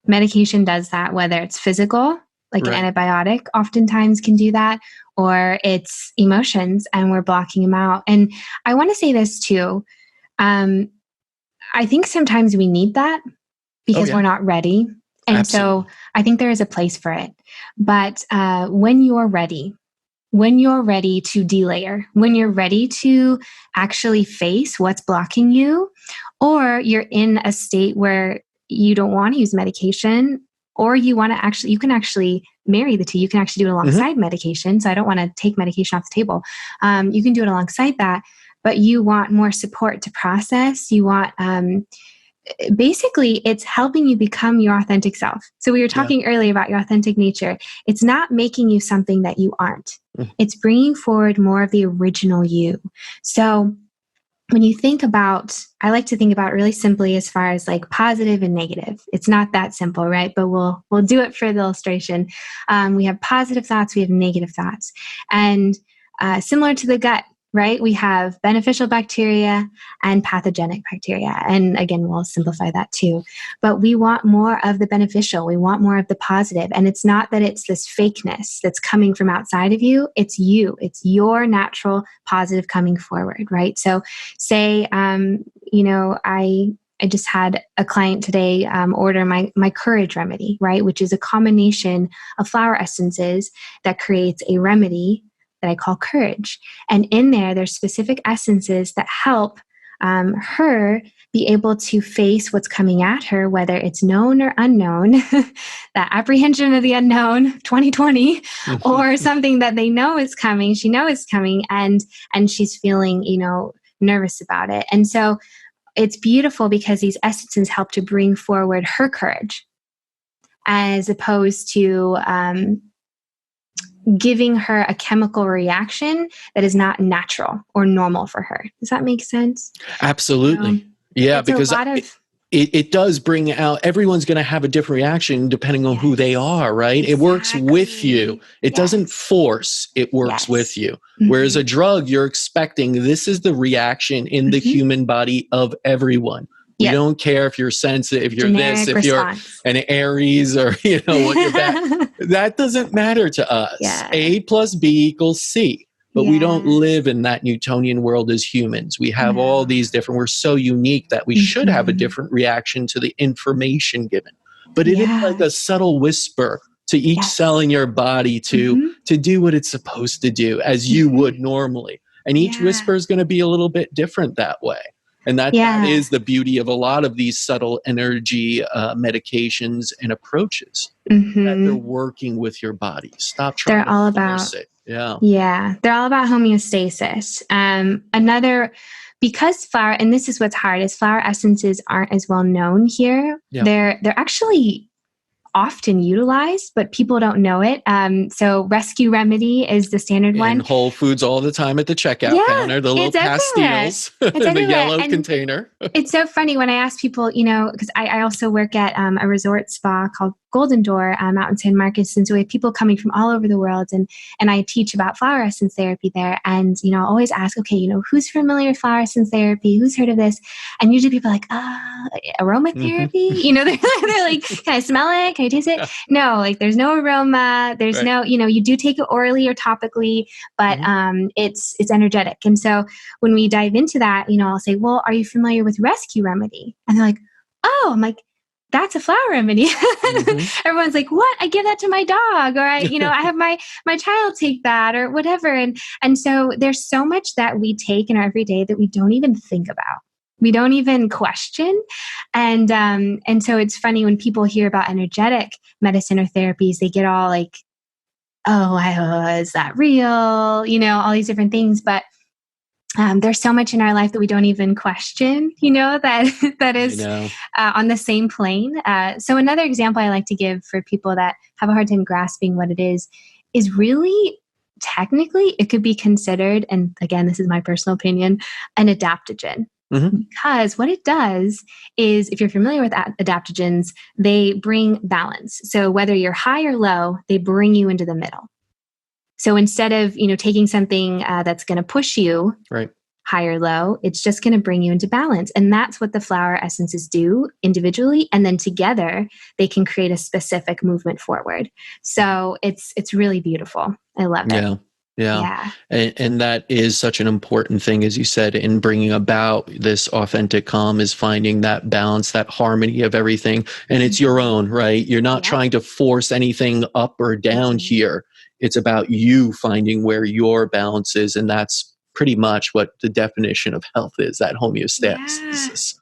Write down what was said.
Medication does that, whether it's physical, like an antibiotic oftentimes can do that, or it's emotions and we're blocking them out. And I want to say this too. I think sometimes we need that because we're not ready. And so I think there is a place for it. But when you're ready to delayer, when you're ready to actually face what's blocking you, or you're in a state where you don't want to use medication, or you want to actually, you can actually marry the two. You can actually do it alongside medication. So I don't want to take medication off the table. You can do it alongside that, but you want more support to process. You want, basically it's helping you become your authentic self. So we were talking earlier about your authentic nature. It's not making you something that you aren't. It's bringing forward more of the original you. So when you think about, I like to think about really simply as far as like positive and negative. It's not that simple, right? But we'll do it for the illustration. We have positive thoughts, we have negative thoughts. And similar to the gut, right? We have beneficial bacteria and pathogenic bacteria. And again, we'll simplify that too. But we want more of the beneficial. We want more of the positive. And it's not that it's this fakeness that's coming from outside of you. It's you. It's your natural positive coming forward, right? So say, I just had a client today order my courage remedy, right? Which is a combination of flower essences that creates a remedy that I call courage. And in there, there's specific essences that help her be able to face what's coming at her, whether it's known or unknown, that apprehension of the unknown, 2020, or something that they know is coming, she knows is coming, and she's feeling, nervous about it. And so it's beautiful because these essences help to bring forward her courage as opposed to giving her a chemical reaction that is not natural or normal for her. Does that make sense? Absolutely. Because it does bring out, everyone's going to have a different reaction depending on who they are, right? Exactly. It works with you. It doesn't force, it works with you. Whereas a drug, you're expecting, this is the reaction in the human body of everyone. We don't care if you're sensitive, if you're generic this, if response. you're an Aries or, what you're bad. That doesn't matter to us. A plus B equals C. But we don't live in that Newtonian world as humans. We have all these different, we're so unique that we should have a different reaction to the information given. But it is like a subtle whisper to each cell in your body to do what it's supposed to do as you would normally. And each whisper is going to be a little bit different that way. And that is the beauty of a lot of these subtle energy medications and approaches, that they're working with your body. Stop trying to force it. Yeah. They're all about homeostasis. Because flower, and this is what's hard, is flower essences aren't as well known here. They're actually often utilized, but people don't know it. So Rescue Remedy is the standard one. In Whole Foods all the time at the checkout counter, the little pastilles in the yellow container. It's so funny when I ask people, because I also work at a resort spa called Golden Door out in San Marcos. And so we have people coming from all over the world, and I teach about flower essence therapy there. And, I always ask, okay, who's familiar with flower essence therapy? Who's heard of this? And usually people are like, aromatherapy? They're like, can I smell it? Can I taste it? No, like there's no aroma. There's no, you do take it orally or topically, but it's energetic. And so when we dive into that, I'll say, well, are you familiar with Rescue Remedy? And they're like, oh, I'm like, that's a flower remedy. Everyone's like, what? I give that to my dog, or I have my child take that, or whatever. And so there's so much that we take in our everyday that we don't even think about. We don't even question. And so it's funny when people hear about energetic medicine or therapies, they get all like, is that real? All these different things. But there's so much in our life that we don't even question, that is on the same plane. So another example I like to give for people that have a hard time grasping what it is really technically it could be considered, and again, this is my personal opinion, an adaptogen. Because what it does is, if you're familiar with adaptogens, they bring balance. So whether you're high or low, they bring you into the middle. So instead of, taking something that's going to push you high or low. It's just going to bring you into balance. And that's what the flower essences do individually. And then together, they can create a specific movement forward. So it's really beautiful. I love it. Yeah. Yeah. Yeah. And that is such an important thing, as you said, in bringing about this authentic calm, is finding that balance, that harmony of everything. And it's your own, right? You're not trying to force anything up or down here. It's about you finding where your balance is. And that's pretty much what the definition of health is, that homeostasis.